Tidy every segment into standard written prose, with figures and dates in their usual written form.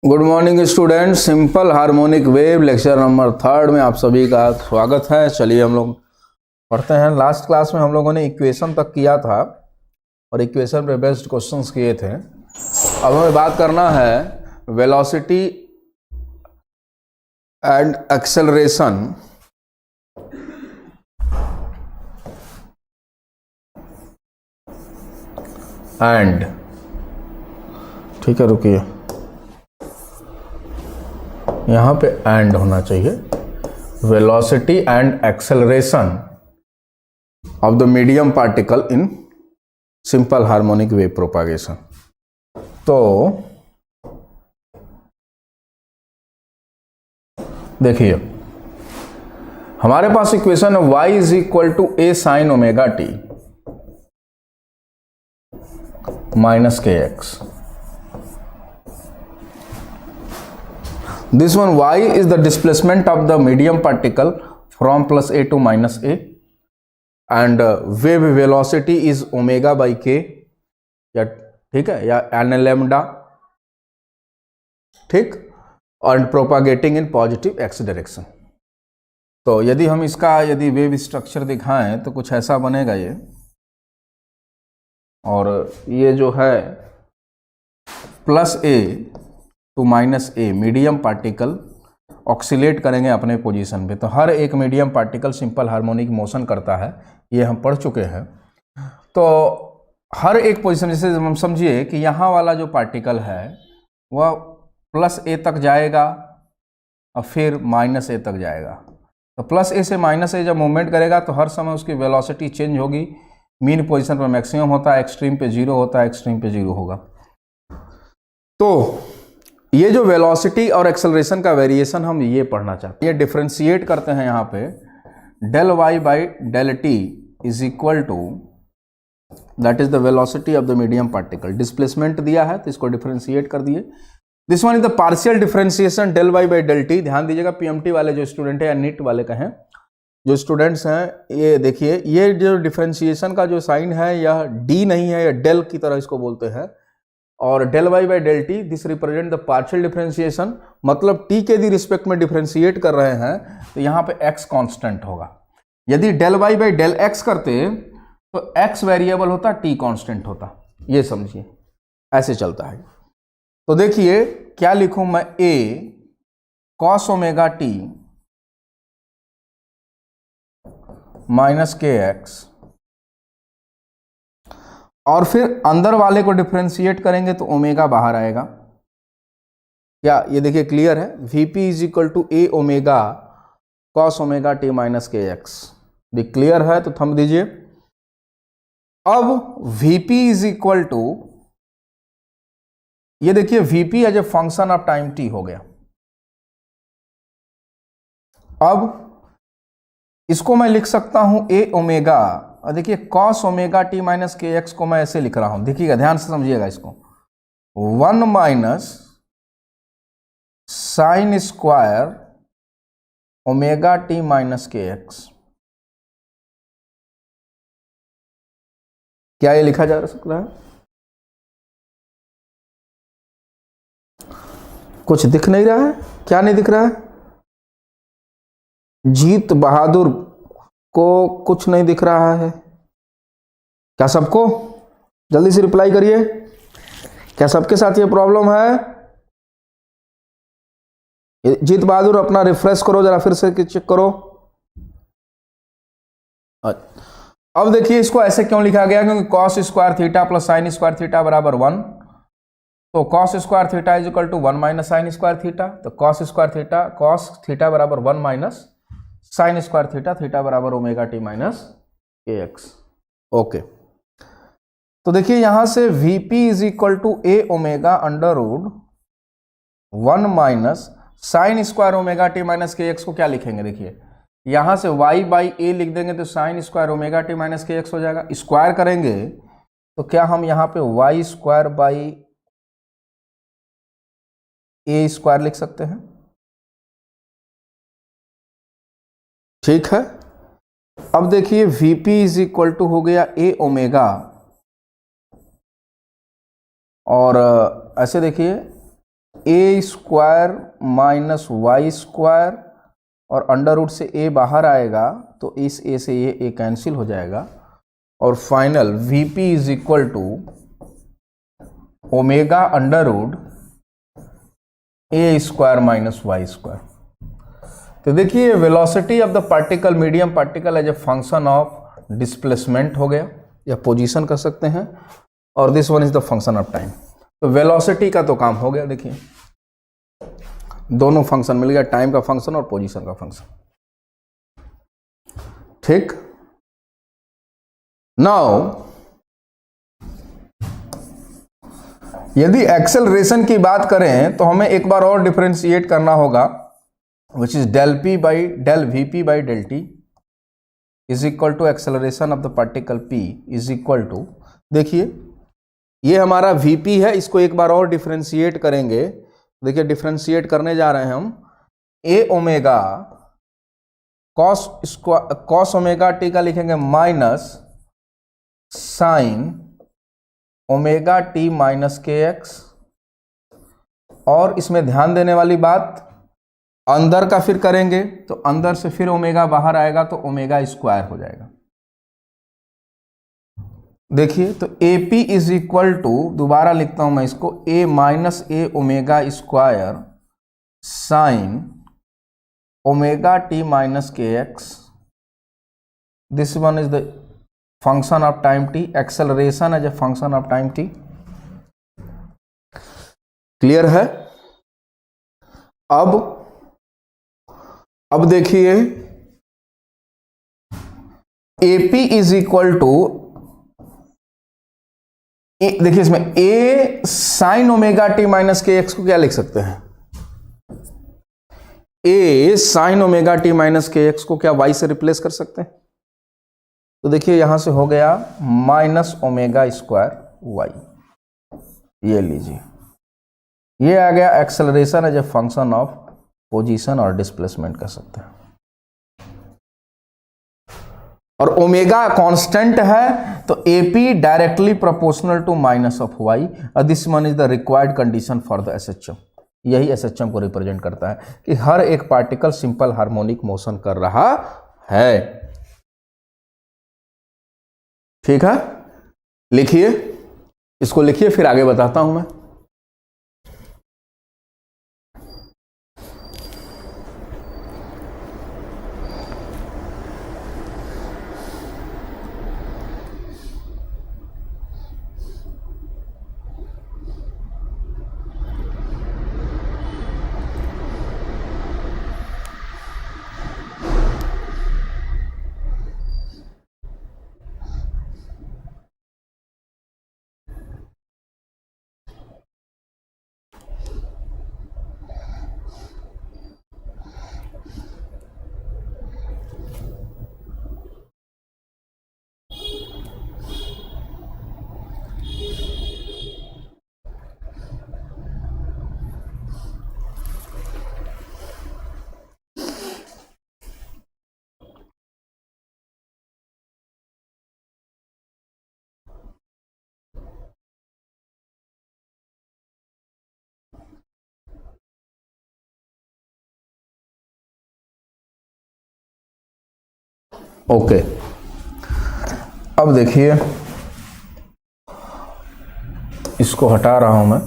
Good morning student. Simple harmonic wave lecture number 3 में आप सभी का स्वागत है। चलिए हम लोग पढ़ते हैं। लास्ट क्लास में हम लोगों ने इक्वेशन तक किया था और इक्वेशन पे बेस्ड क्वेश्चंस किए थे। अब हमें बात करना है वेलोसिटी एंड एक्सेलरेशन एंड, ठीक है, रुकिए, यहाँ पे एंड होना चाहिए, velocity and acceleration of the medium particle in simple harmonic wave propagation. तो देखिए, हमारे पास इक्वेशन है y is equal to a sin omega t minus के x. This one, y is the displacement of the medium particle from plus a to minus a, and wave velocity is omega by k, या ठीक है, या n lambda, ठीक, and propagating in positive x direction। तो यदि हम इसका wave structure दिखाएं तो कुछ ऐसा बनेगा ये, और ये जो है plus a to minus a medium particle oscillate करेंगे अपने पोजीशन पे। तो हर एक medium particle simple harmonic motion करता है, ये हम पढ़ चुके हैं। तो हर एक पोजीशन, जैसे हम समझिए कि यहाँ वाला जो पार्टिकल है वह प्लस ए तक जाएगा और फिर माइनस ए तक जाएगा। तो प्लस ए से माइनस ए जब मूवमेंट करेगा तो हर समय उसकी वेलोसिटी चेंज होगी। मीन पोजीशन पर मैक्सिमम होता है, एक्सट्रीम पे 0 होता है, एक्सट्रीम पे 0 होगा। तो ये जो वेलोसिटी और एक्सेलरेशन का वेरिएशन हम ये पढ़ना चाहते हैं। ये डिफरेंशिएट करते हैं यहाँ पे, del Y by del t is equal to, that is the velocity of the medium particle. Displacement दिया है तो इसको डिफरेंशिएट कर दिए। This one is the partial differentiation del Y by del t. ध्यान दीजिएगा, पीएमटी वाले जो स्टूडेंट है या नीट वाले कहें जो स्टूडेंट्स हैं, ये देखिए, ये जो डिफरेंशिएशन का जो साइन है यह डी नहीं है, यह डेल की तरह इसको बोलते हैं। और del Y by del t, this represent the partial differentiation, मतलब टी के दी रिस्पेक्ट में डिफरेंशिएट कर रहे हैं तो यहाँ पे एक्स कांस्टेंट होगा। यदि del Y by del x करते तो एक्स वेरिएबल होता, टी कांस्टेंट होता। ये समझिए, ऐसे चलता है। तो देखिए क्या लिखूं मैं, ए कॉस ओमेगा टी माइनस के एक्स, और फिर अंदर वाले को डिफरेंशिएट करेंगे तो ओमेगा बाहर आएगा। क्या ये देखिए क्लियर है? Vp is equal to A omega cos omega T minus के एक्स। क्लियर है तो थंब दीजिए। अब Vp इज इक्वल टू, ये देखिए Vp as a function of time t हो गया। अब इसको मैं लिख सकता हूं ए ओमेगा, और देखिए कॉस ओमेगा टी माइनस के एक्स को मैं ऐसे लिख रहा हूं। देखिएगा, ध्यान से समझिएगा इसको, 1 minus sine square omega T minus के एक्स। क्या ये लिखा जा सकता है? कुछ दिख नहीं रहा है? क्या नहीं दिख रहा है? जीत बहादुर को कुछ नहीं दिख रहा है क्या? सबको जल्दी से रिप्लाई करिए। क्या सबके साथ ये प्रॉब्लम है? जीत बहादुर अपना रिफ्रेश करो जरा, फिर से चेक करो। अब देखिए इसको ऐसे क्यों लिखा गया, क्योंकि cos square theta plus sine square theta बराबर 1। तो cos square theta is equal to 1 minus sine square theta. तो cos square theta, cos theta बराबर 1 minus sine square theta, theta बराबर ओमेगा टी माइनस के एक्स। ओके, तो देखिए यहां से Vp is equal to A omega under root 1 minus sine square omega T minus के X को क्या लिखेंगे? देखिए यहां से y बाई ए लिख देंगे तो sign square omega T minus के एक्स हो जाएगा। स्क्वायर करेंगे तो क्या हम यहां पे y square by A square लिख सकते हैं? ठीक है। अब देखिए Vp इज इक्वल टू हो गया ए ओमेगा, और ऐसे देखिए ए स्क्वायर माइनस वाई स्क्वायर, और अंडर रूट से ए बाहर आएगा तो इस ए से ये ए कैंसिल हो जाएगा, और final v p is equal to omega under root a square minus y square. तो देखिए velocity of the particle, medium particle as a function of displacement हो गया या पोजीशन कर सकते हैं, और this one is the function of time. तो वेलोसिटी का तो काम हो गया, देखिए दोनों फंक्शन मिल गया, टाइम का फंक्शन और पोजीशन का फंक्शन। ठीक, नाउ यदि एक्सेलरेशन की बात करें तो हमें एक बार और डिफरेंशिएट करना होगा, which is del p by del v p by del t is equal to acceleration of the particle p is equal to, देखिए ये हमारा वी पी है, इसको एक बार और डिफरेंशिएट करेंगे। देखिए डिफरेंशिएट करने जा रहे हैं हम, ए ओमेगा कॉस ओमेगा टी का लिखेंगे minus sign omega T minus के एक्स, और इसमें ध्यान देने वाली बात अंदर का फिर करेंगे तो अंदर से फिर ओमेगा बाहर आएगा तो ओमेगा स्क्वायर हो जाएगा। देखिए तो A P is equal to, दोबारा लिखता हूं मैं इसको, A minus A omega square sine omega T minus के X, this one is the function of time T, acceleration as a function of time T. Clear है? अब देखिए AP is equal to, देखिए इसमें A sine omega T minus के X को क्या लिख सकते हैं, A sine omega T minus के एक्स को क्या वाई से रिप्लेस कर सकते हैं? तो देखिए यहां से हो गया माइनस ओमेगा स्क्वायर वाई, ये लीजिए, ये आ गया acceleration as a function of position और डिस्प्लेसमेंट कर सकते हैं। और ओमेगा कांस्टेंट है तो a p directly proportional to minus of y, this one is the required condition for the SHM. यही एसएचएम को रिप्रेजेंट करता है कि हर एक पार्टिकल सिंपल हार्मोनिक मोशन कर रहा है। ठीक है, लिखिए, इसको लिखिए फिर आगे बताता हूं मैं। ओके, अब देखिए इसको हटा रहा हूं मैं।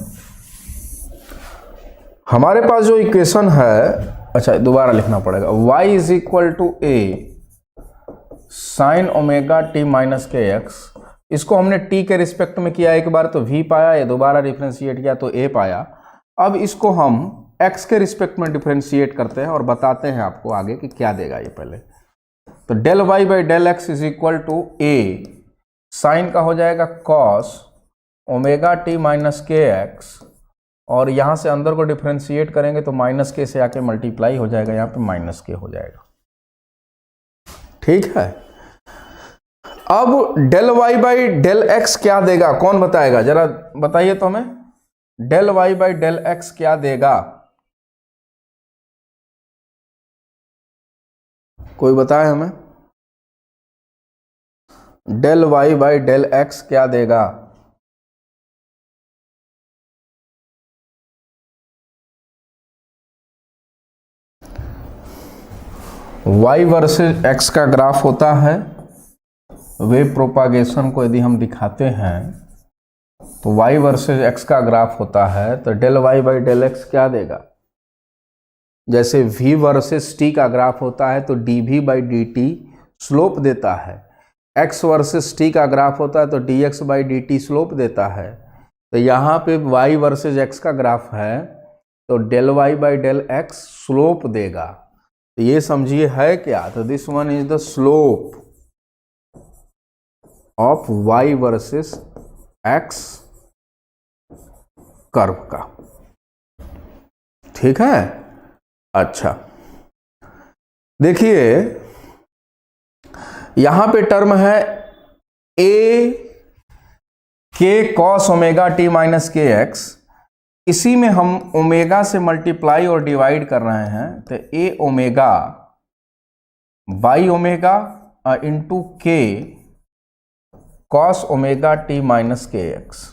हमारे पास जो इक्वेशन है, अच्छा दोबारा लिखना पड़ेगा, y is equal to a sine omega T minus के एक्स, इसको हमने t के रिस्पेक्ट में किया एक बार तो v पाया, ये दोबारा डिफ्रेंशिएट किया तो a पाया। अब इसको हम x के रिस्पेक्ट में डिफ्रेंशिएट करते हैं और बताते हैं आपको आगे कि क्या देगा ये पहले। तो del Y by del x is equal to a sine का हो जाएगा कॉस ओमेगा टी माइनस के एक्स, और यहां से अंदर को डिफ्रेंशिएट करेंगे तो माइनस के से आके मल्टीप्लाई हो जाएगा, यहां पे माइनस के हो जाएगा। ठीक है, अब del Y by del x क्या देगा, कौन बताएगा, जरा बताइए तो हमें, del Y by del x क्या देगा, कोई बताए हमें, del Y by del x क्या देगा? y वर्सेस x का ग्राफ होता है, वेव प्रोपागेशन को यदि हम दिखाते हैं तो y वर्सेस x का ग्राफ होता है, तो del y by del x क्या देगा? जैसे v वर्सेस t का ग्राफ होता है तो dv बाई dt स्लोप देता है, x वर्सेस t का ग्राफ होता है तो dx बाई dt स्लोप देता है। तो यहाँ पे y वर्सेस x का ग्राफ है तो del y by del x slope देगा। तो ये समझिए है क्या? तो this one is the slope of y versus x curve का। ठीक है, अच्छा देखिए यहां पे टर्म है a k cos omega t minus के एक्स, इसी में हम ओमेगा से मल्टीप्लाई और डिवाइड कर रहे हैं, तो a omega by omega into k cos omega t minus के एक्स।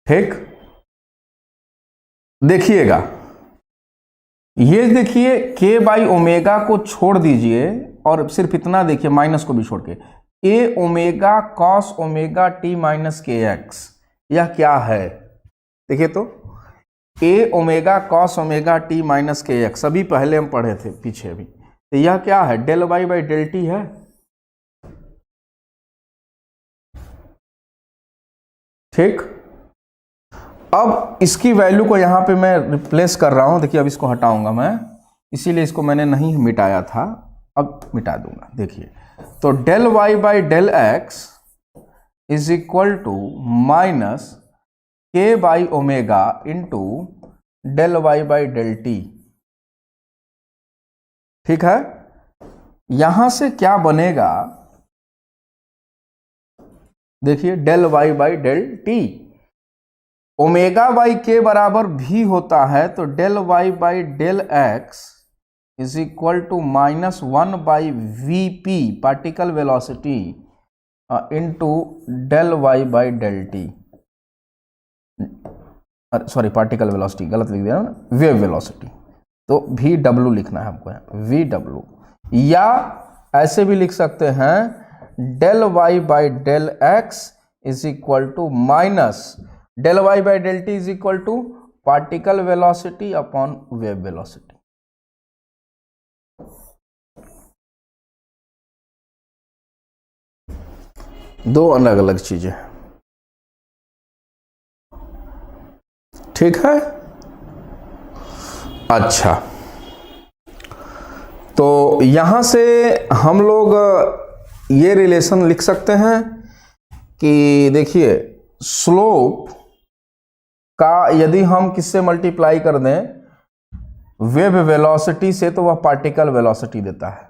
ठीक, देखिएगा ये देखिए k बाई ओमेगा को छोड़ दीजिए और सिर्फ इतना देखिए, माइनस को भी छोड़ के, a omega cos omega T minus के एक्स, यह क्या है? देखिए तो a omega cos omega T minus के एक्स, अभी पहले हम पढ़े थे पीछे भी, तो यह क्या है? Del Y by del t है। ठीक, अब इसकी वैल्यू को यहां पे मैं रिप्लेस कर रहा हूं, देखिए अब इसको हटाऊंगा मैं, इसीलिए इसको मैंने नहीं मिटाया था, अब मिटा दूंगा। देखिए तो del Y by del x is equal to minus K by omega into del Y by del T. ठीक है, यहां से क्या बनेगा? देखिए del Y by del T, omega by K बराबर भी होता है, तो del Y by del x is equal to minus 1 by V P particle velocity into del Y by del T, sorry particle velocity गलत लिख दिया ना, wave velocity, तो वी डब्ल्यू लिखना है हमको यहाँ, वी डब्ल्यू, या ऐसे भी लिख सकते हैं del Y by del x is equal to minus del Y by del t is equal to particle velocity upon wave velocity. दो अलग अलग चीजें। ठीक है, अच्छा तो यहां से हम लोग ये रिलेशन लिख सकते हैं कि देखिए स्लोप का यदि हम किससे मल्टीप्लाई कर दें, वेव वेलोसिटी से, तो वह पार्टिकल वेलोसिटी देता है।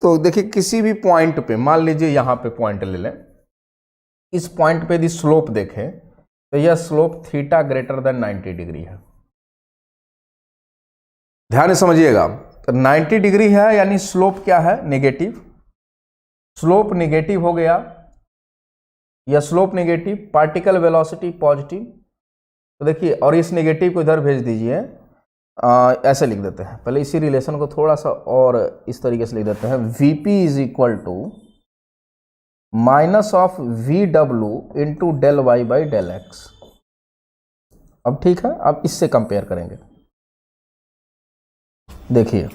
तो देखिए किसी भी पॉइंट पे, मान लीजिए यहां पे पॉइंट ले लें, इस पॉइंट पे यदि स्लोप देखें तो यह slope theta greater than 90 degree है। ध्यान से समझिएगा, तो 90 डिग्री है यानी स्लोप क्या है? नेगेटिव। स्लोप नेगेटिव हो गया, या slope negative, particle velocity positive. तो देखिए, और इस नेगेटिव को इधर भेज दीजिए, ऐसे लिख देते हैं, पहले इसी रिलेशन को थोड़ा सा और इस तरीके से लिख देते हैं, Vp is equal to minus of v डब्ल्यू into del Y by del x. अब ठीक है, अब इससे कंपेयर करेंगे। देखिए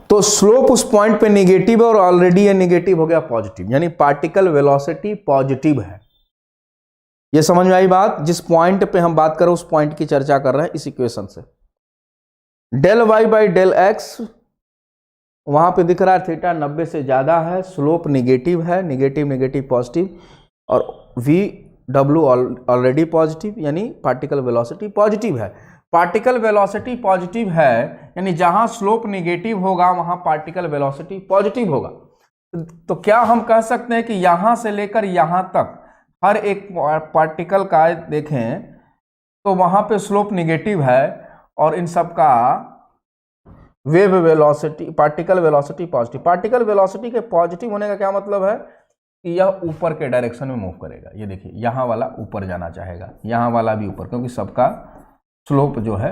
तो स्लोप उस पॉइंट पे नेगेटिव है और ऑलरेडी ये नेगेटिव हो गया पॉजिटिव, यानी पार्टिकल वेलोसिटी पॉजिटिव है। ये समझ में आई बात? जिस पॉइंट पे हम बात कर रहे हैं उस पॉइंट की चर्चा कर रहे हैं इस इक्वेशन से। Del Y by del x वहां पे दिख रहा है थीटा 90 से ज्यादा है, स्लोप नेगेटिव है, नेगेटिव नेगेटिव पॉजिटिव, और वी डब्ल्यू ऑलरेडी पॉजिटिव, यानी पार्टिकल वेलोसिटी पॉजिटिव है। पार्टिकल वेलोसिटी पॉजिटिव है यानी जहां स्लोप नेगेटिव होगा वहां पार्टिकल वेलोसिटी पॉजिटिव होगा। तो क्या हम कह सकते हैं कि यहां से लेकर यहां तक हर एक पार्टिकल का देखें तो वहां पे स्लोप नेगेटिव है और इन सब का wave velocity, particle velocity positive. Particle velocity के पॉजिटिव होने का क्या मतलब है कि यह ऊपर के डायरेक्शन में मूव करेगा। ये देखिए, यहाँ वाला ऊपर जाना चाहेगा, यहाँ वाला भी ऊपर, क्योंकि सबका स्लोप जो है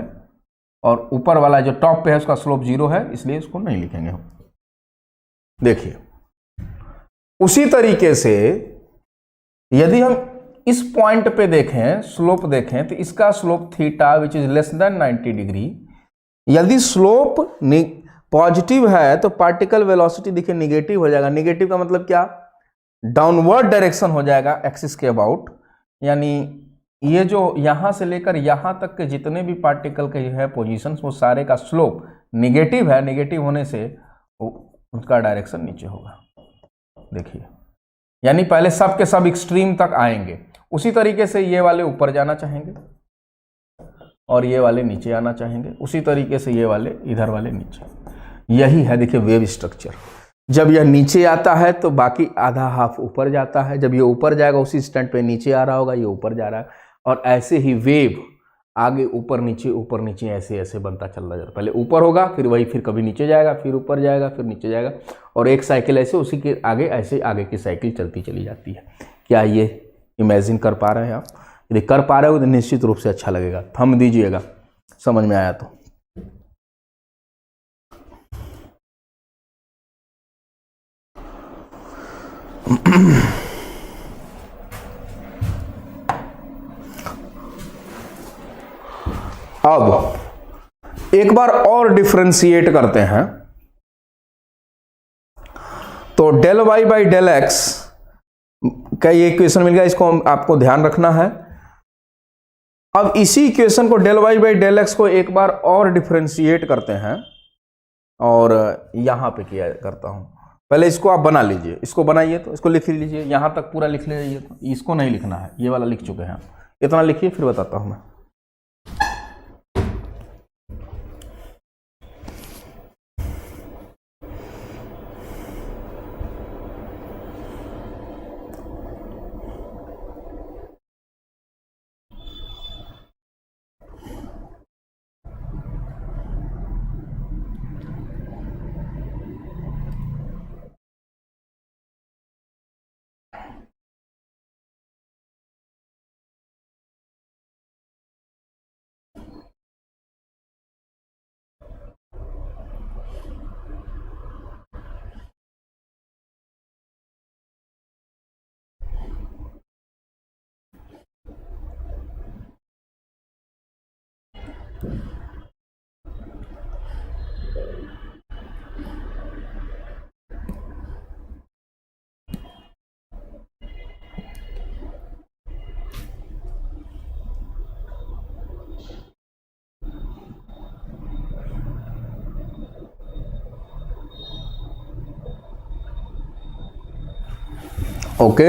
और ऊपर वाला जो टॉप पे है उसका स्लोप 0 है, इसलिए इसको नहीं लिखेंगे हम। देखिए उसी तरीके से यदि हम इस पॉइंट पे देखें, स्लोप देखें, तो इसका slope theta which is less than 90 degree. यदि स्लोप पॉजिटिव है तो पार्टिकल वेलोसिटी देखिए निगेटिव हो जाएगा। निगेटिव का मतलब क्या, डाउनवर्ड डायरेक्शन हो जाएगा एक्सिस के अबाउट, यानी ये जो यहां से लेकर यहां तक के जितने भी पार्टिकल के है पोजीशंस, वो सारे का स्लोप निगेटिव है। निगेटिव होने से उसका डायरेक्शन नीचे होगा। देखिए यानी पहले सब के सब एक्सट्रीम तक आएंगे। उसी तरीके से ये वाले ऊपर जाना चाहेंगे और ये वाले नीचे आना चाहेंगे। उसी तरीके से ये वाले इधर वाले नीचे। यही है देखिए वेव स्ट्रक्चर। जब यह नीचे आता है तो बाकी आधा हाफ ऊपर जाता है। जब ये ऊपर जाएगा उसी स्टैंड पे नीचे आ रहा होगा, ये ऊपर जा रहा है। और ऐसे ही वेव आगे ऊपर नीचे ऐसे ऐसे बनता चल रहा है। पहले ऊपर होगा, फिर वही फिर कभी नीचे जाएगा, फिर ऊपर जाएगा, फिर नीचे जाएगा, और एक साइकिल ऐसे उसी के आगे ऐसे आगे की साइकिल चलती चली जाती है। क्या ये इमेजिन कर पा रहे हैं आप? यदि कर पा रहे हो तो निश्चित रूप से अच्छा लगेगा। थंब दीजिएगा समझ में आया तो। अब एक बार और डिफरेंशिएट करते हैं। तो del Y by del x का ये इक्वेशन मिल गया, इसको आपको ध्यान रखना है। अब इसी इक्वेशन को del Y by del x को एक बार और डिफरेंशिएट करते हैं, और यहां पे किया करता हूं। पहले इसको आप बना लीजिए, इसको बनाइए, तो इसको लिख लीजिए, यहां तक पूरा लिख लीजिए। तो इसको नहीं लिखना है, ये वाला लिख चुके हैं, इतना लिखिए फिर बताता हूं मैं। Okay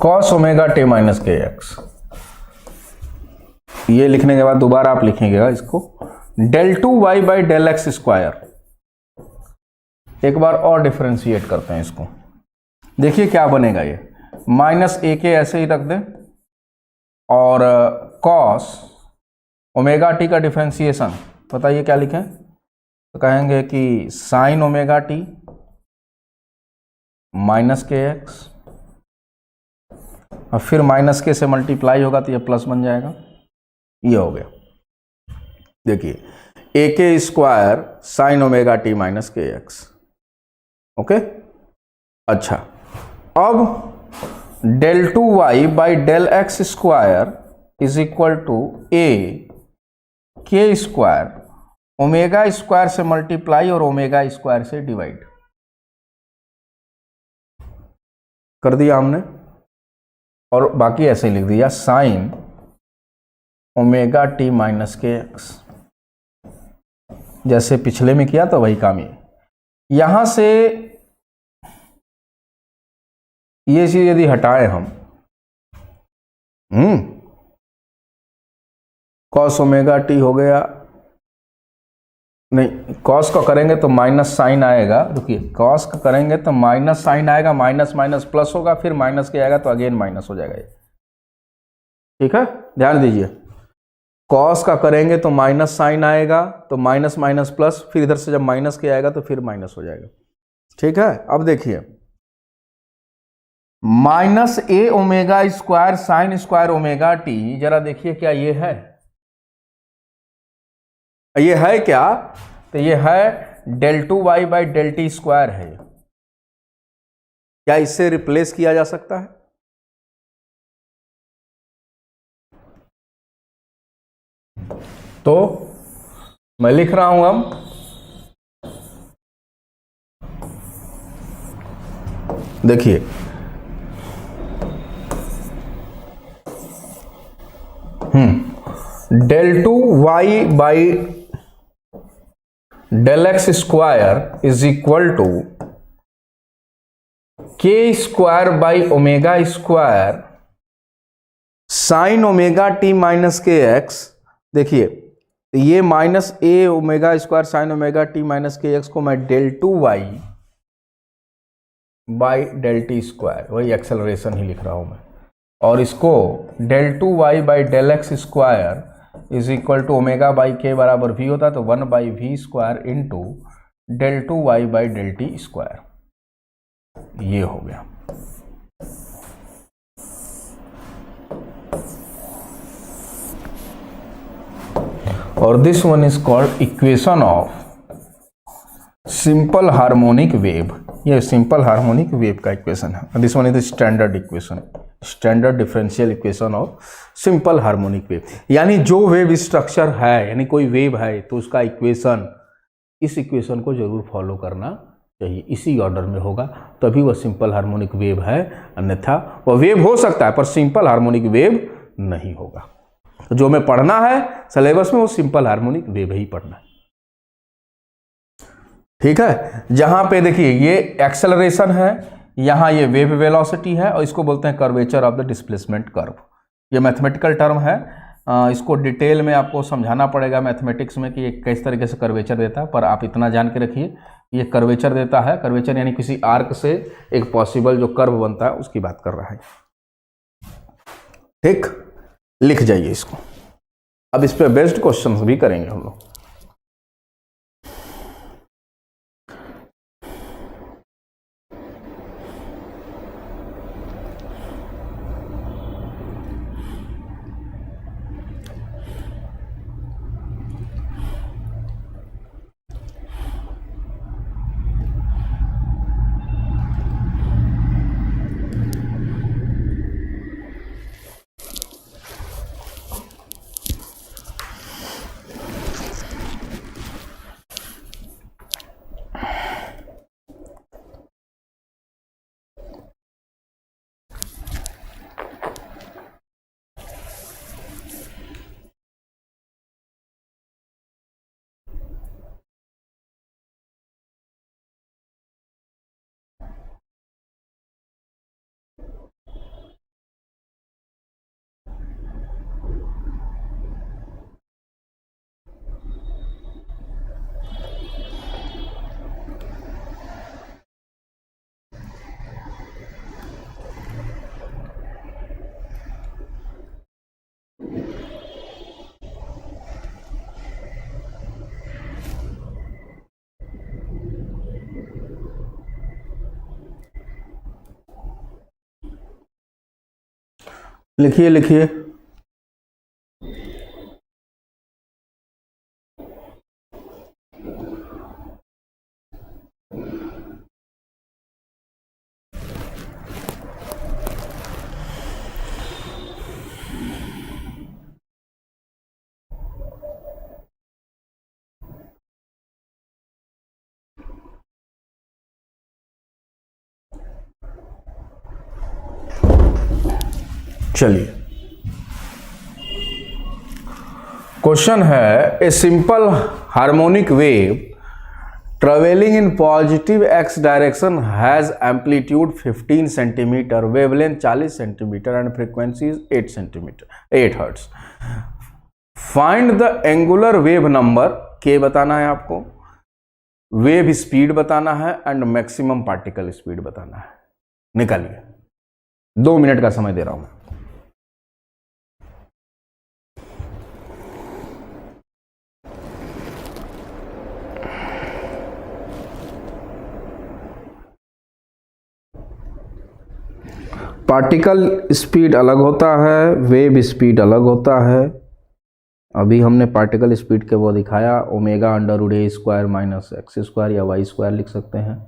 cos omega T minus के एक्स, ये लिखने के बाद दोबारा आप लिखेंगे इसको del two Y by del x square. एक बार और डिफरेंशिएट करते हैं इसको, देखिए क्या बनेगा। ये माइनस ए के ऐसे ही रख दें, और कॉस ओमेगा टी का डिफरेंशिएशन बताइए क्या लिखें। तो कहेंगे कि साइन ओमेगा टी माइनस के एक्स, और फिर माइनस के से मल्टीप्लाई होगा तो ये प्लस बन जाएगा। ये हो गया। देखिए A K square sine omega T minus के एक्स। ओके, अच्छा अब del two Y by del x square is equal to A K square omega square से मल्टीप्लाई और ओमेगा स्क्वायर से डिवाइड कर दिया हमने, और बाकी ऐसे ही लिख दिया साइन ओमेगा टी माइनस के एक्स। जैसे पिछले में किया तो वही काम ये। यहां से ये चीज यदि हटाएं हम, कॉस ओमेगा टी हो गया नहीं, कॉस का करेंगे तो माइनस साइन आएगा। रुकिए, कॉस का करेंगे तो माइनस साइन आएगा, माइनस माइनस प्लस होगा, फिर माइनस के आएगा तो अगेन माइनस हो जाएगा ये। ठीक है, ध्यान दीजिए, कॉस का करेंगे तो माइनस साइन आएगा, तो माइनस माइनस प्लस, फिर इधर से जब माइनस के आएगा तो फिर माइनस हो जाएगा। ठीक है, अब देखिए, minus A omega square sine square omega T, जरा देखिए क्या ये है? ये है क्या? तो ये है del two Y by del T square है। क्या इससे रिप्लेस किया जा सकता है? तो मैं लिख रहा हूं अब, देखिए, del two Y by del x square is equal to K square by omega square sine omega T minus के एक्स। देखिए, ये minus A omega square sine omega T minus के एक्स को मैं del two Y by del T square, वही acceleration ही लिख रहा हूं मैं, और इसको del two Y by del x square is equal to omega by K बराबर वी होता है, तो 1 by v square into del two Y by del T square, ये हो गया। और this one is called equation of simple harmonic wave. ये simple harmonic wave का इक्वेशन है। This one is the standard equation, standard differential equation of simple harmonic wave. यानी जो wave structure है, यानी कोई वेव है तो उसका इक्वेशन, इस इक्वेशन को जरूर फॉलो करना चाहिए, इसी ऑर्डर में होगा तभी वह सिंपल हार्मोनिक वेव है, अन्यथा वह वेव हो सकता है पर सिंपल हार्मोनिक वेव नहीं होगा। तो जो हमें पढ़ना है सिलेबस में वो सिंपल हार्मोनिक वेव ही पढ़ना है। ठीक है, जहां पे देखिए ये एक्सेलरेशन है, यहां ये वेव वेलोसिटी है, और इसको बोलते हैं curvature of the displacement curve. ये मैथमेटिकल टर्म है, इसको डिटेल में आपको समझाना पड़ेगा मैथमेटिक्स में कि ये किस तरीके से कर्वेचर देता है, पर आप इतना जान के रखिए ये कर्वेचर देता है। कर्वेचर यानी किसी आर्क से एक पॉसिबल जो कर्व बनता है उसकी बात कर रहा है। ठीक, लिख जाइए इसको। अब इस पे बेस्ड क्वेश्चंस भी करेंगे हम लोग। लिखिए लिखिए। चलिए, क्वेश्चन है, a simple harmonic wave travelling in positive x direction has amplitude 15 centimetre, wavelength 40 centimetre and frequency 8 hertz. Find the angular wave number के बताना है आपको, वेव स्पीड बताना है एंड मैक्सिमम पार्टिकल स्पीड बताना है। निकालिए, 2 मिनट का समय दे रहा हूं। पार्टिकल स्पीड अलग होता है, वेव स्पीड अलग होता है। अभी हमने पार्टिकल स्पीड के वो दिखाया, omega under root a square minus x square या वाई स्क्वायर लिख सकते हैं।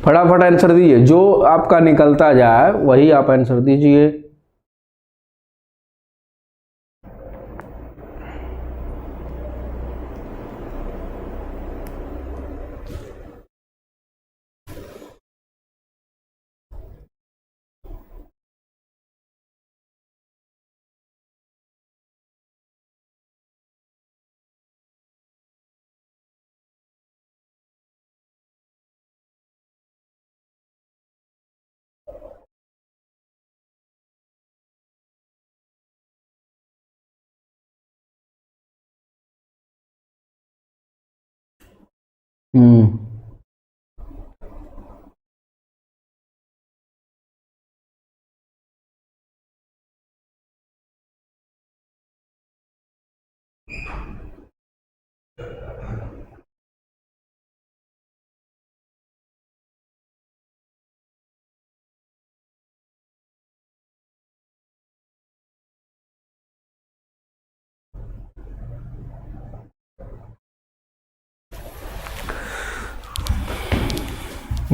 फटाफट आंसर दीजिए, जो आपका निकलता जाए वही आप आंसर दीजिए।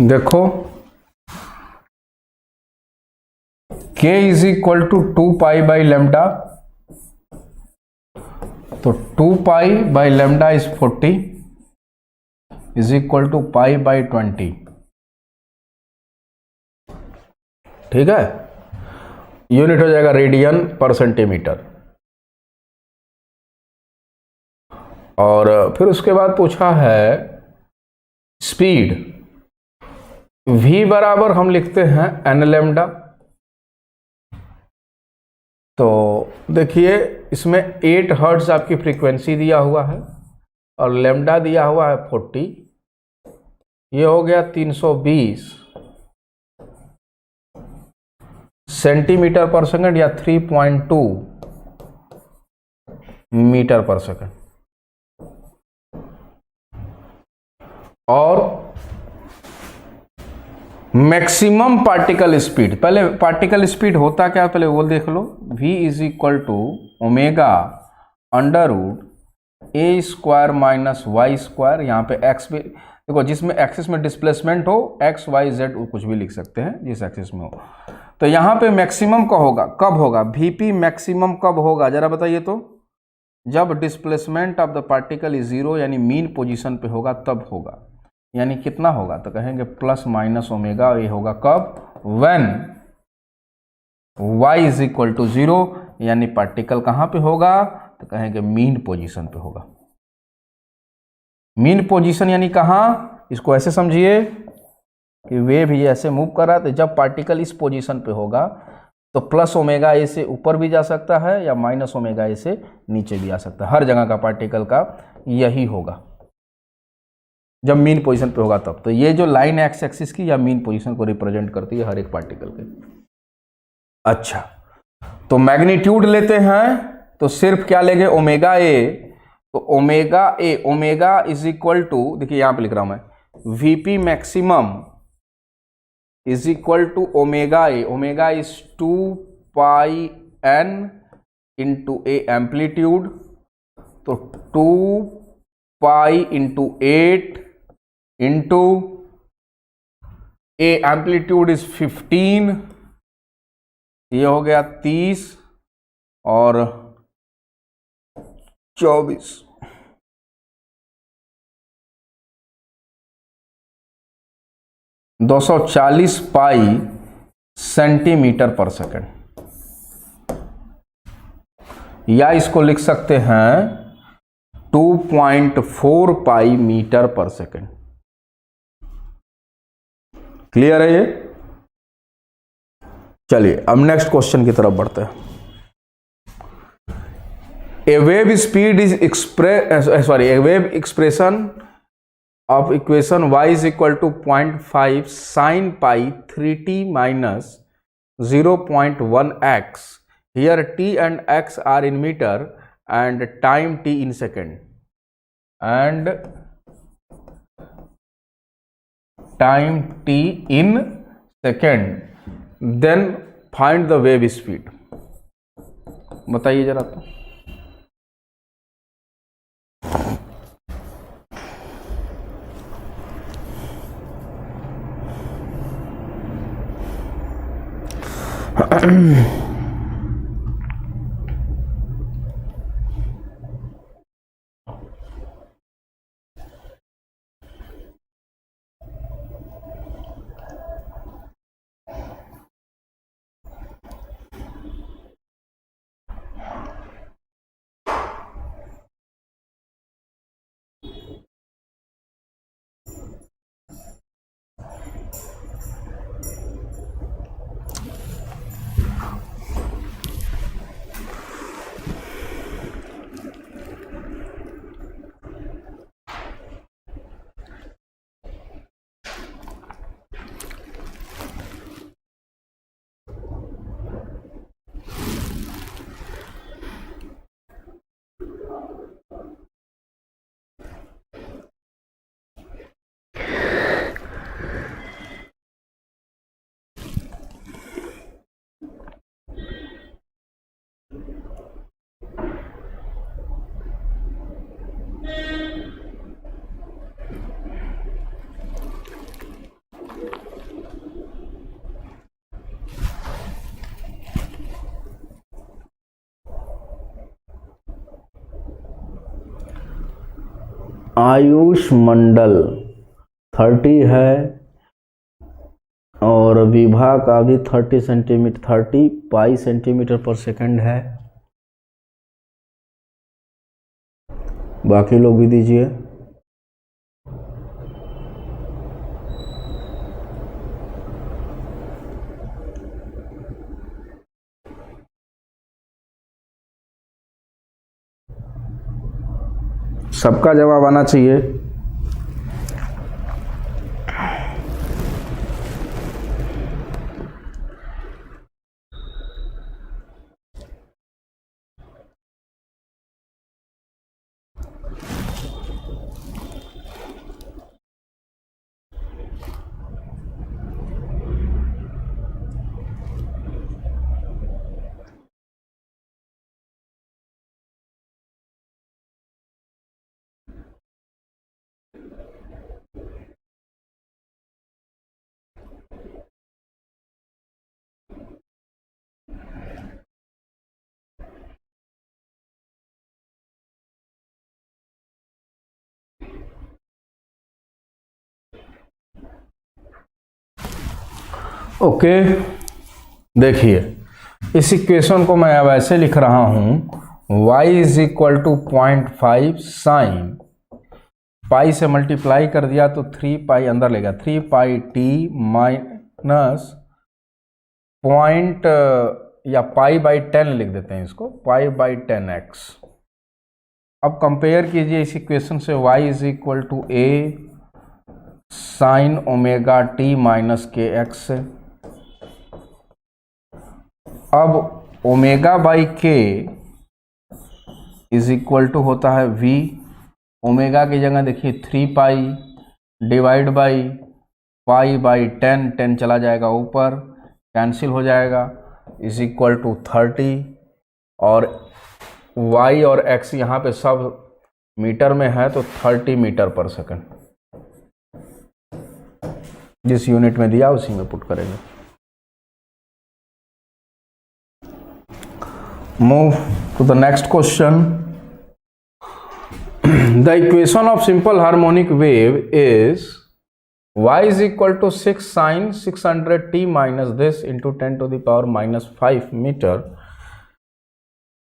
देखो, k is equal to 2 pi by lambda, तो 2 pi by lambda is 40 is equal to pi by 20। ठीक है, यूनिट हो जाएगा रेडियन पर सेंटीमीटर। और फिर उसके बाद पूछा है स्पीड, v बराबर हम लिखते हैं n लेमडा। तो देखिए इसमें 8 हर्ट्ज आपकी फ्रीक्वेंसी दिया हुआ है और लेमडा दिया हुआ है 40, ये हो गया 320 सेंटीमीटर पर सेकंड या 3.2 मीटर पर सेकंड। और मैक्सिमम पार्टिकल स्पीड, पहले पार्टिकल स्पीड होता क्या पहले वो देख लो, v is equal to omega under root a square minus y square. यहाँ पे x भी देखो, जिसमें एक्सिस में डिस्प्लेसमेंट हो x y z कुछ भी लिख सकते हैं जिस एक्सिस में हो। तो यहाँ पे मैक्सिमम का होगा, कब होगा vp मैक्सिमम कब होगा जरा बताइए तो, जब displacement of the particle is 0 यानी मीन पोजीशन पे होगा तब होगा। यानी कितना होगा तो कहेंगे प्लस माइनस ओमेगा, ये होगा कब, when y is equal to 0 यानी पार्टिकल कहाँ पे होगा तो कहेंगे मीन पोजीशन पे होगा। मीन पोजीशन यानी कहाँ, इसको ऐसे समझिए कि वेव ही ऐसे मूव कर रहा, तो जब पार्टिकल इस पोजीशन पे होगा तो प्लस ओमेगा ए से ऊपर भी जा सकता है या माइनस ओमेगा ए से नीचे भी आ सकता है। हर जगह का पार्टिकल का यही होगा जब मीन पोजीशन पे होगा तब। तो ये जो लाइन एक्स एक्सिस की या मीन पोजीशन को रिप्रेजेंट करती है हर एक पार्टिकल के। अच्छा, तो मैग्नीट्यूड लेते हैं तो सिर्फ क्या लेंगे ओमेगा ए, तो ओमेगा इज इक्वल टू, देखिए यहां पे लिख रहा हूं मैं, vp maximum is equal to omega a, omega is 2 pi n into a amplitude, तो 2 pi into 8 into a amplitude is 15, ये हो गया 30 और 24, 240 पाई सेंटीमीटर पर सेकंड, या इसको लिख सकते हैं 2.4 पाई मीटर पर सेकंड। क्लियर है ये? चलिए अब नेक्स्ट क्वेश्चन की तरफ बढ़ते हैं। A wave speed is a wave expression of equation y is equal to 0.5 sine pi 3t minus 0.1 x, here t and x are in meter and time t in second, and time t in second, then find the wave speed। बताइए जरा तो। आयुष मंडल 30 है और विभा का भी 30 centimetre 30 पाई centimetre पर second है। बाकी लोग भी दीजिए। सबका जवाब आना चाहिए। ओके देखिए इस इक्वेशन को मैं अब ऐसे लिख रहा हूं y is equal to 0.5 sine pi से मल्टीप्लाई कर दिया तो 3 पाई अंदर लेगा 3 पाई t माइनस पॉइंट या पाई बाई 10 लिख देते हैं इसको पाई बाई 10x। अब कंपेयर कीजिए इस इक्वेशन से y is equal to a sine omega t minus के एक्स से। अब omega by k is equal to होता है v, ओमेगा की जगह देखिए 3 पाई डिवाइड बाई पाई बाई 10, 10 चला जाएगा ऊपर, कैंसिल हो जाएगा, इज इक्वल टू 30, और y और x यहाँ पे सब मीटर में है तो 30 मीटर पर सेकंड, जिस यूनिट में दिया उसी में पुट करेंगे। Move to the next question. The equation of simple harmonic wave is y is equal to 6 sin 600t minus this into 10 to the power minus 5 meter.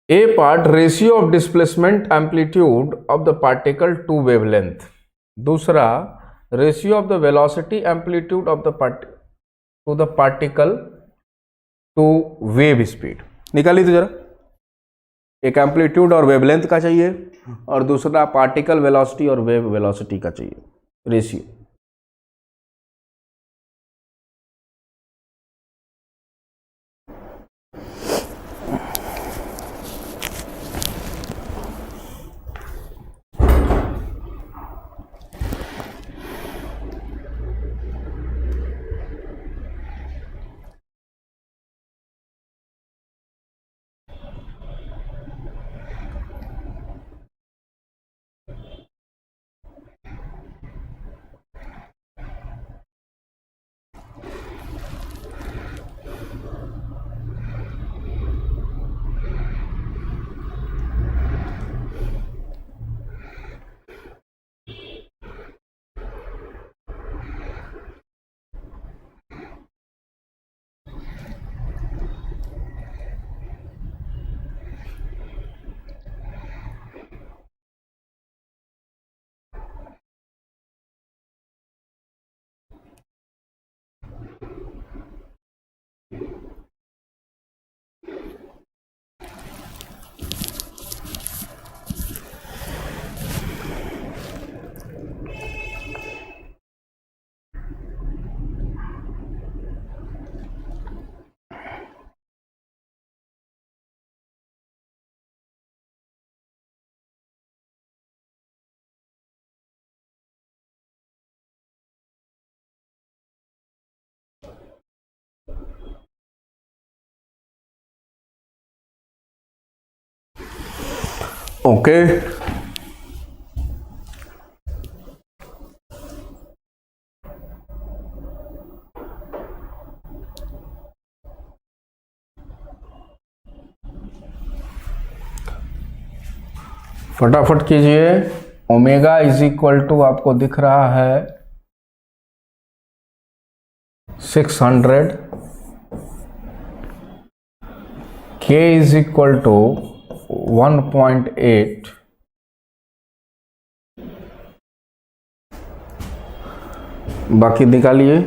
A part ratio of displacement amplitude of the particle to wavelength. दूसरा ratio of the velocity amplitude of the particle to wave speed. निकाली तो जरा, एक amplitude और wavelength का चाहिए और दूसरा पार्टिकल वेलोसिटी और वेव वेलोसिटी का चाहिए रेशियो। ओके, फटाफट कीजिए। ओमेगा इज इक्वल टू आपको दिख रहा है 600, k इज इक्वल टू 1.8, बाकी निकालिए।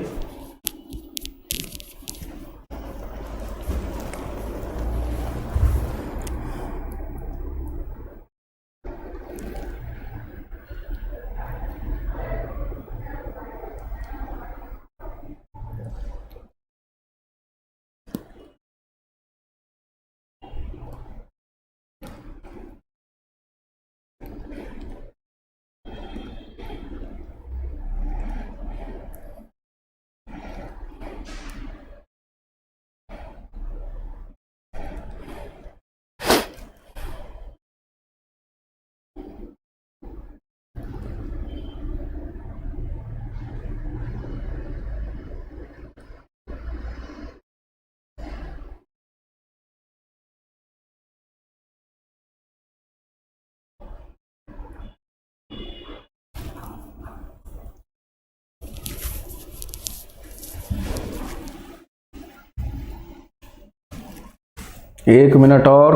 एक मिनट और,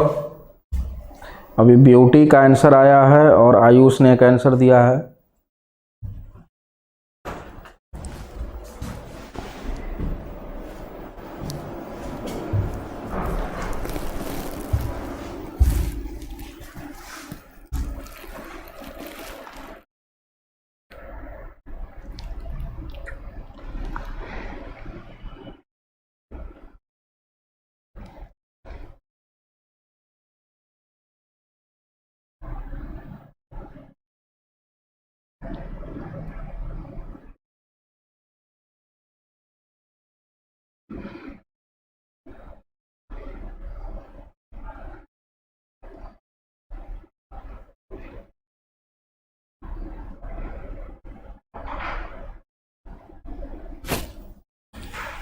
अभी ब्यूटी का आंसर आया है और आयुष ने एक आंसर दिया है।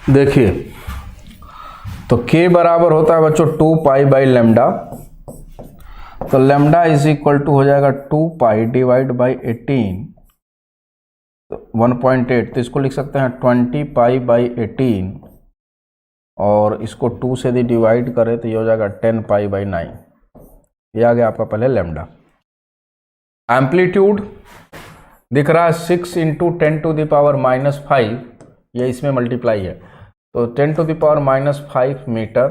देखिए तो k बराबर होता है बच्चों 2 पाई बाई लेमडा, तो लेमडा इज इक्वल टू हो जाएगा 2 पाई डिवाइड बाई 18, तो 1.8, तो इसको लिख सकते हैं 20 पाई बाई 18, और इसको 2 से यदि डिवाइड करें तो ये हो जाएगा 10 पाई बाई 9। ये आ गया आपका पहले लेमडा। एम्पलीट्यूड दिख रहा है 6 इंटू 10 टू द पावर -5, ये इसमें मल्टीप्लाई है, तो 10 टू द पावर -5 मीटर।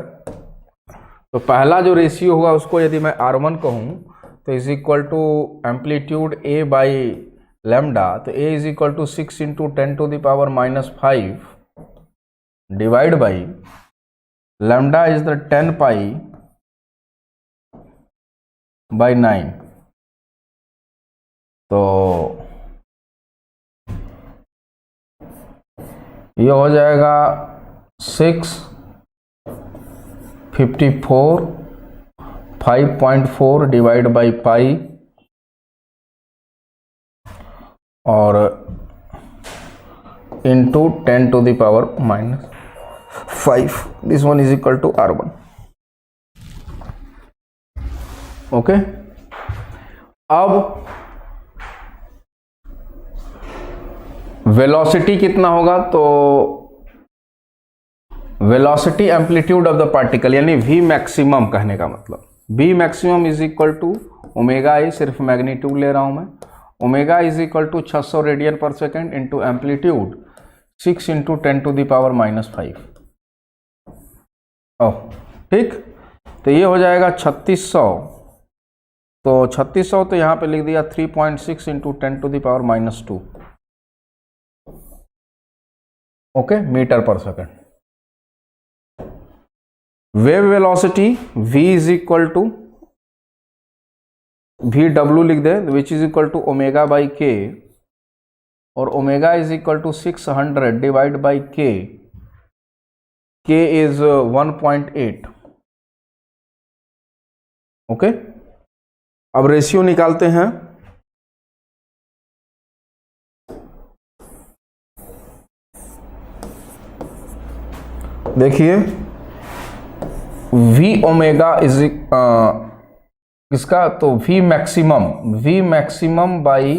तो पहला जो रेशियो होगा उसको यदि मैं R1 कहूँ तो is equal to amplitude A by lambda, तो A is equal to 6 into 10 to the power -5 divide by lambda is the 10 pi by 9। तो ये हो जाएगा 654 5.4 डिवाइड बाई पाई, और into 10 to the power -5। This one is equal to R1। Okay, अब velocity कितना होगा, तो velocity amplitude of the particle यानी V मैक्सिमम कहने का मतलब, V maximum is equal to omega A, सिर्फ मैग्नीट्यूड ले रहा हूं मैं, omega is equal to 600 radian पर second into amplitude 6 into 10 to the power -5। ठीक, तो ये हो जाएगा 3600, तो 3600 तो यहाँ पे लिख दिया 3.6 into 10 to the power -2, okay, metre पर second. Wave velocity v is equal to VW लिख दे, which is equal to omega by k, और omega is equal to 600 divide by k, k is 1.8। Okay, अब ratio निकालते हैं। देखिए V omega is इसका, तो V maximum by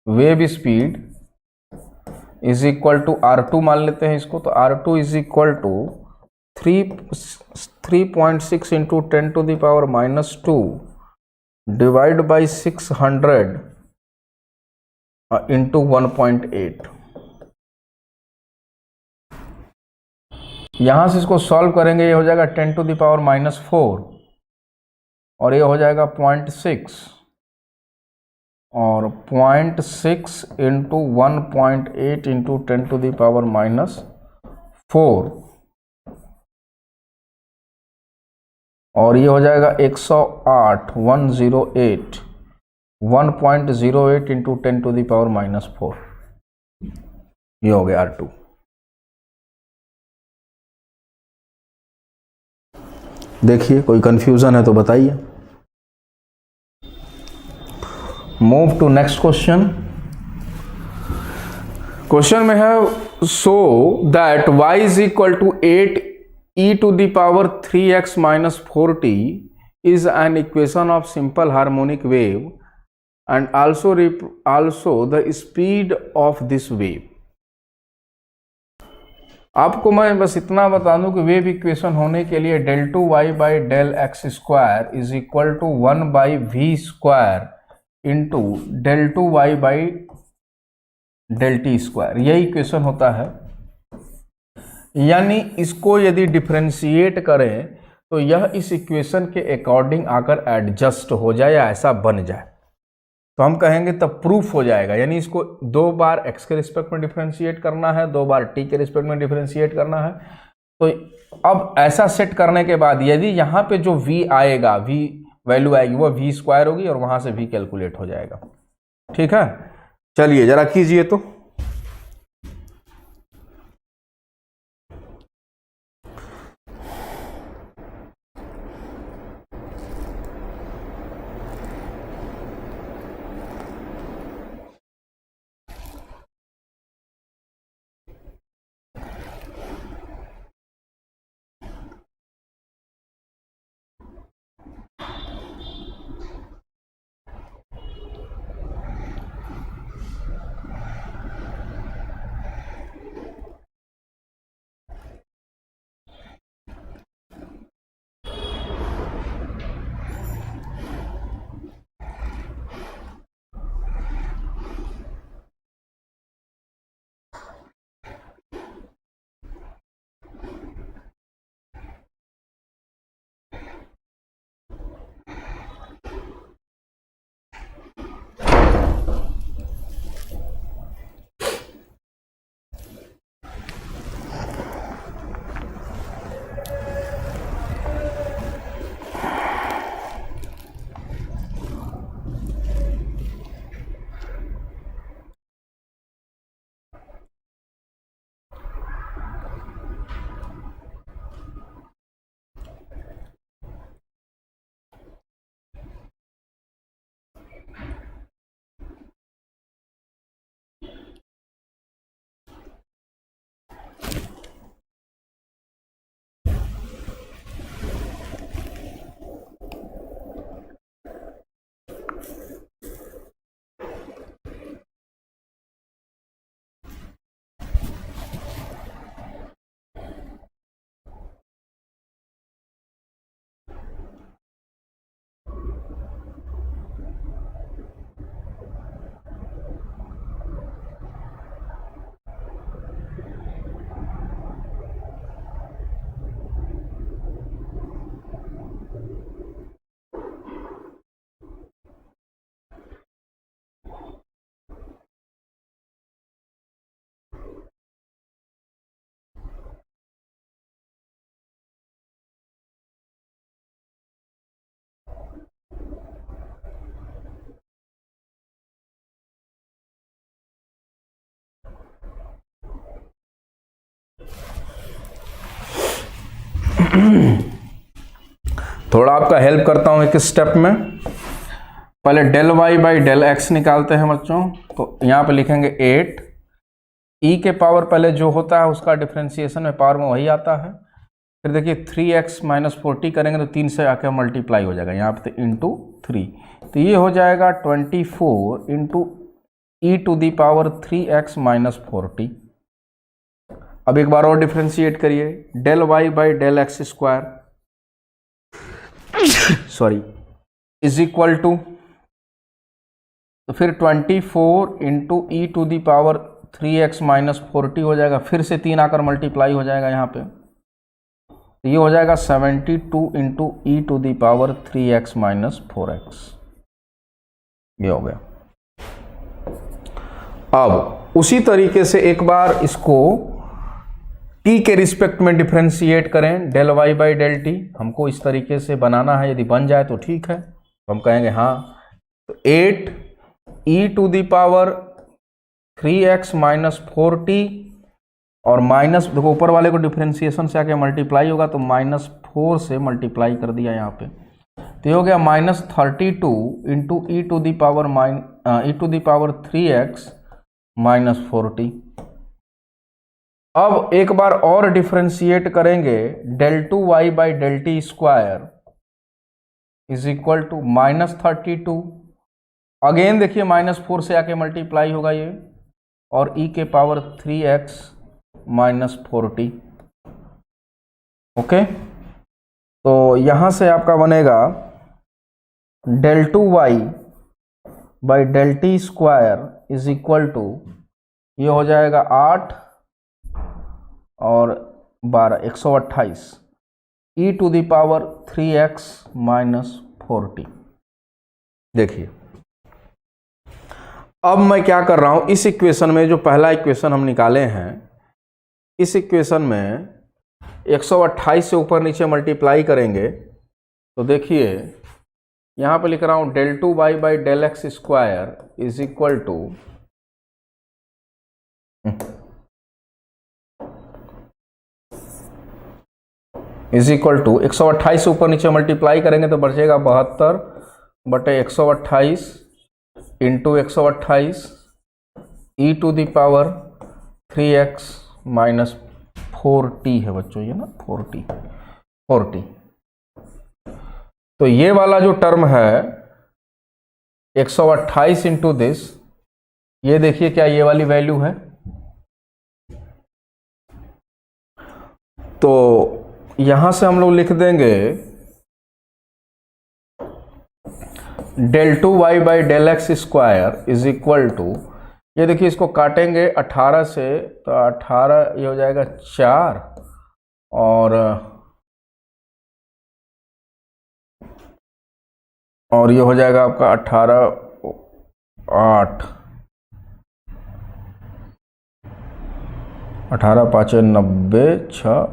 wave speed is equal to R2 मान लेते हैं इसको, तो R2 is equal to 3.6 into 10 to the power -2 divide by 600 into 1.8। यहां से इसको सॉल्व करेंगे, ये हो जाएगा 10 टू द पावर -4, और ये हो जाएगा 0.6, और 0.6 into 1.8 into 10 to the power -4, और ये हो जाएगा 108 108 इंटू 10 टू द पावर -4। ये हो गया R2। देखिए कोई कंफ्यूजन है तो बताइए। Move to next question. Question में है so that y is equal to 8 e to the power 3x minus 4t is an equation of simple harmonic wave and also the speed of this wave। आपको मैं बस इतना बता दूं कि wave equation होने के लिए del 2y by del x square is equal to 1 by v square into del 2y by del t square, यही इक्वेशन होता है। यानी इसको यदि डिफरेंशिएट करें तो यह इस इक्वेशन के अकॉर्डिंग आकर एडजस्ट हो जाए या ऐसा बन जाए तो हम कहेंगे तब प्रूफ हो जाएगा। यानी इसको 2 बार x के रिस्पेक्ट में डिफरेंशिएट करना है, 2 बार t के रिस्पेक्ट में डिफरेंशिएट करना है। तो अब ऐसा सेट करने के बाद यदि यहाँ पे जो v आएगा, v वैल्यू आएगी वो v स्क्वायर होगी और वहां से v कैलकुलेट हो जाएगा। ठीक है, चलिए जरा कीजिए तो। थोड़ा आपका हेल्प करता हूं एक स्टेप में। पहले del Y by del x निकालते हैं बच्चों। तो यहाँ पे लिखेंगे 8 ई के पावर पहले जो होता है उसका डिफ्रेंसिएशन में पावर में वही आता है। फिर देखिए 3x माइनस 40 करेंगे तो 3 से आके मल्टीप्लाई हो जाएगा यहाँ पे, तो इंटू 3, तो ये हो जाएगा 24 into e to the power 3x minus 40। अब एक बार और डिफ्रेंशिएट करिए, del Y by del x square sorry is equal to, तो फिर 24 into e to the power 3x minus 40 हो जाएगा, फिर से 3 आकर मल्टीप्लाई हो जाएगा यहाँ पे, तो ये हो जाएगा 72 into e to the power 3x minus 4x, ये हो गया। अब उसी तरीके से एक बार इसको t के रिस्पेक्ट में डिफ्रेंशिएट करें, del Y by del t. हमको इस तरीके से बनाना है, यदि बन जाए तो ठीक है, तो हम कहेंगे हाँ। तो 8 E to the power 3x minus 40 और माइनस, देखो ऊपर वाले को डिफ्रेंशिएशन से आके मल्टीप्लाई होगा तो -4 से मल्टीप्लाई कर दिया यहाँ पे, तो ये हो गया -32 into e to the power 3x minus 40। अब एक बार और डिफ्रेंशिएट करेंगे, del two Y by del T square is equal to -32, again देखिए -4 से आके मल्टीप्लाई होगा ये, और e के पावर 3x माइनस 40। ओके, तो यहां से आपका बनेगा del two Y by del T square is equal to, ये हो जाएगा 8 और 12 128 ई to the power 3x minus 40। देखिए अब मैं क्या कर रहा हूं, इस इक्वेशन में जो पहला इक्वेशन हम निकाले हैं, इस इक्वेशन में 128 से ऊपर नीचे मल्टीप्लाई करेंगे, तो देखिए यहां पे लिख रहा हूं del two Y by del x square is equal to, is equal to 128 से ऊपर नीचे मल्टीप्लाई करेंगे तो बचेगा 72 बटे 128 into 128 E to the power 3x minus 4t है बच्चों, ये ना 40। तो ये वाला जो टर्म है 128 इंटू दिस, ये देखिए क्या ये वाली वैल्यू है, तो यहां से हम लोग लिख देंगे del two Y by del x square is equal to, ये देखिए इसको काटेंगे 18 से, तो 18 ये हो जाएगा 4 और ये हो जाएगा आपका 18 8 18 5 90 6,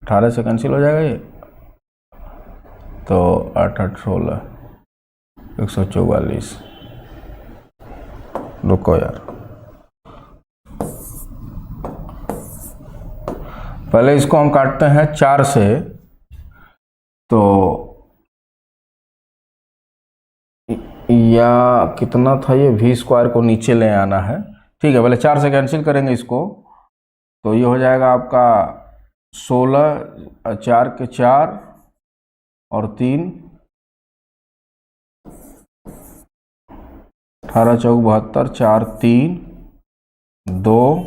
18 से कैंसिल हो जाएगा ये, तो 8 8 16 144। रुको यार, पहले इसको हम काटते हैं 4 से, तो या कितना था ये, v स्क्वायर को नीचे ले आना है, ठीक है। पहले 4 से कैंसिल करेंगे इसको, तो ये हो जाएगा आपका 16 4 के 4 और 3 18 चौक 72 4 3 2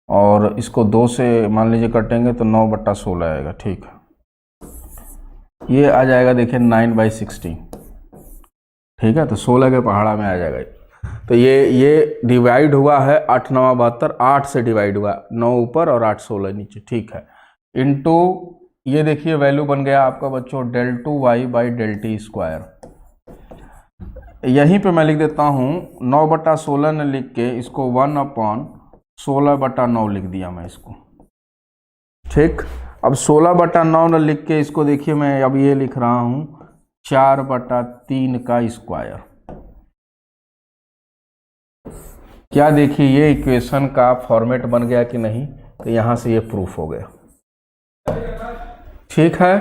और इसको 2 से मान लीजिए कटेंगे तो 9 बट्टा 16 आएगा, ठीक है। ये आ जाएगा देखिए 9/16, ठीक है, तो 16 के पहाड़ा में आ जाएगा। तो ये डिवाइड हुआ है 8 9 72, 8 से डिवाइड हुआ, 9 ऊपर और 8 16 नीचे, ठीक है, इनटू ये देखिए वैल्यू बन गया आपका बच्चों del two Y by del T square. यहीं पे मैं लिख देता हूँ 9 बटा 16 ने लिख के इसको 1/16/9 लिख दिया मैं इसको, ठीक। अब 16/9 ने लिख के इसको देखिए मैं अब ये लिख रहा हूँ 4/3 का स्क्वायर। क्या देखिए ये इक्वेशन का फॉर्मेट बन गया कि नहीं, तो यहाँ से ये प्रूफ हो गया। ठीक है,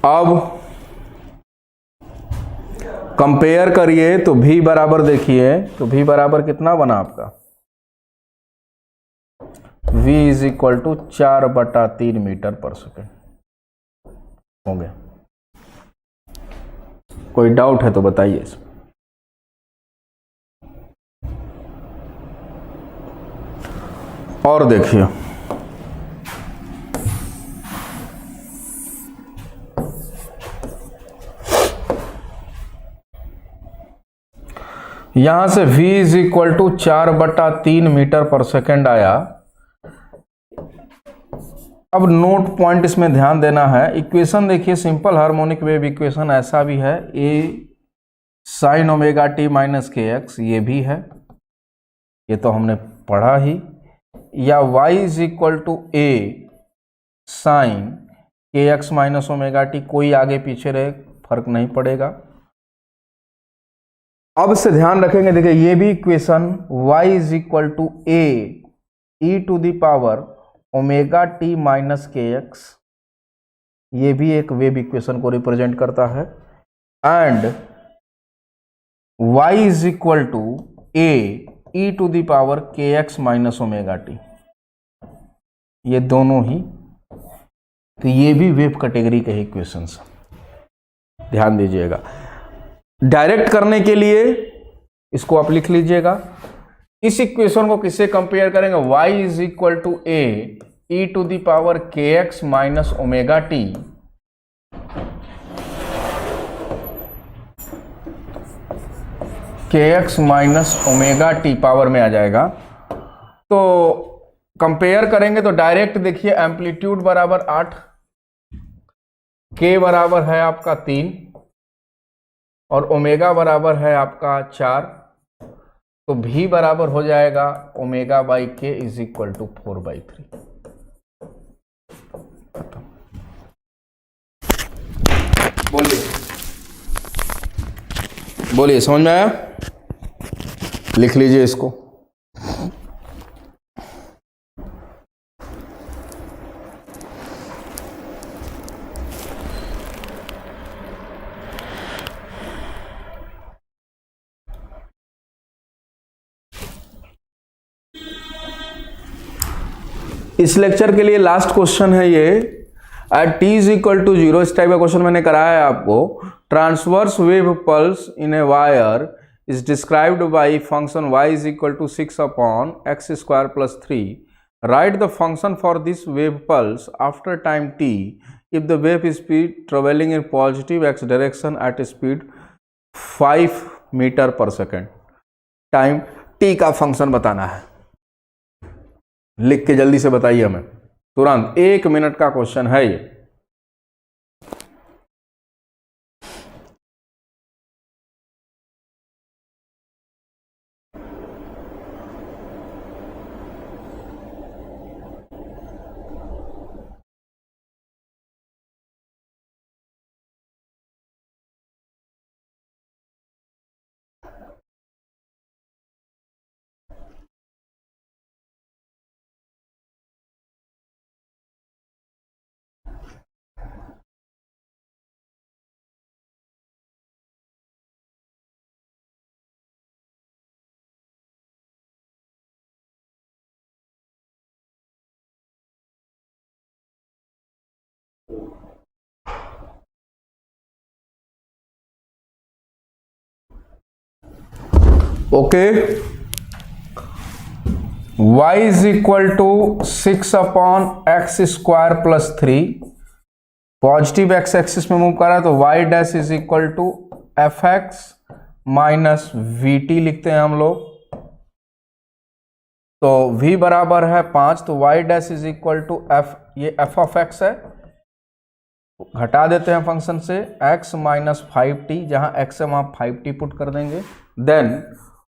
अब कंपेयर करिए तो v बराबर, देखिए तो v बराबर कितना बना आपका, v is equal to 4/3 metre पर सेकेंड हो गया। कोई डाउट है तो बताइए इसमें। और देखिए यहां से v is equal to 4/3 metre पर सेकेंड आया। अब नोट पॉइंट इसमें ध्यान देना है, इक्वेशन देखिए सिंपल हार्मोनिक वेव इक्वेशन ऐसा भी है, a sin omega t minus के एक्स, ये भी है, ये तो हमने पढ़ा ही, या y is equal to a sin k x minus omega t, कोई आगे पीछे रहे फर्क नहीं पड़ेगा। अब से ध्यान रखेंगे, देखिए ये भी equation y is equal to a e to the power omega T minus के एक्स, ये भी एक वेव इक्वेशन को रिप्रेजेंट करता है, and y is equal to a e to the power k x minus omega t, ये दोनों ही, तो ये भी वेव कैटेगरी के इक्वेशंस, ध्यान दीजिएगा। डायरेक्ट करने के लिए इसको आप लिख लीजिएगा, इस इक्वेशन को किससे कंपेयर करेंगे, y is equal to a e to the power k x minus omega t, k x minus omega t power में आ जाएगा। तो कंपेयर करेंगे तो डायरेक्ट देखिए एम्पलीट्यूड बराबर 8, के बराबर है आपका 3 और ओमेगा बराबर है आपका 4, तो v बराबर हो जाएगा omega by k is equal to 4/3। बोलिए बोलिए, समझ में आया? लिख लीजिए इसको। इस लेक्चर के लिए लास्ट क्वेश्चन है ये, at t is equal to 0, इस टाइप का क्वेश्चन मैंने कराया है आपको। Transverse wave pulse in a wire is described by function y is equal to 6/x² plus 3। Right the function for this wave pulse after time t if the wave speed travelling in positive x direction at speed 5 metre पर second. Time t का function बताना है, लिख के जल्दी से बताइए हमें, तुरंत, 1 मिनट का क्वेश्चन है ये। Okay, y is equal to 6/x² plus 3, positive x axis में मूव कर रहा है तो y dash is equal to fx minus vt लिखते हैं हम लोग। तो v बराबर है 5, तो y dash is equal to f, ये f ऑफ x है, घटा देते हैं फंक्शन से, x माइनस 5t, जहां x है वहां 5t पुट कर देंगे। Then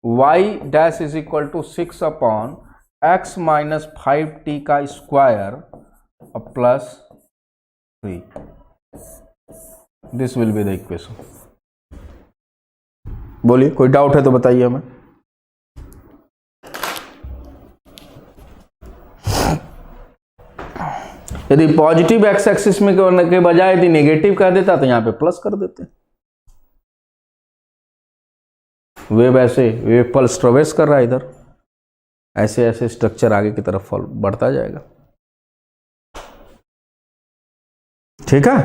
y dash is equal to 6/x minus 5t का square plus 3। This will be the equation. बोलिए, कोई डाउट है तो बताइए हमें। यदि पॉजिटिव एक्स एक्सिस में के बजाय यदि नेगेटिव कह देता तो यहां पे प्लस कर देते। वेव ऐसे वेव पल्स ट्रेवर्स कर रहा है इधर, ऐसे ऐसे स्ट्रक्चर आगे की तरफ बढ़ता जाएगा। ठीक है,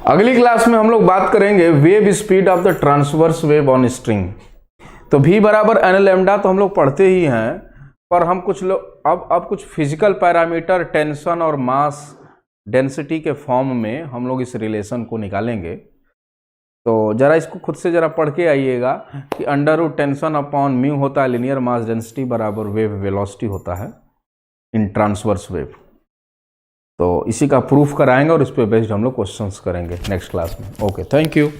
अगली क्लास में हम लोग बात करेंगे wave speed of the transverse wave on string. तो v बराबर एन लैम्डा तो हम लोग पढ़ते ही हैं, पर हम कुछ लोग अब कुछ फिजिकल पैरामीटर टेंशन और मास डेंसिटी के फॉर्म में हम लोग इस रिलेशन को निकालेंगे। तो जरा इसको खुद से जरा पढ़ के आइएगा कि under root tension upon mu होता है लीनियर मास डेंसिटी बराबर वेव वेलोसिटी होता है इन ट्रांसवर्स वेव। तो इसी का प्रूफ कराएंगे और इस पे बेस्ड हम लोग क्वेश्चंस करेंगे नेक्स्ट क्लास में। Okay, thank you.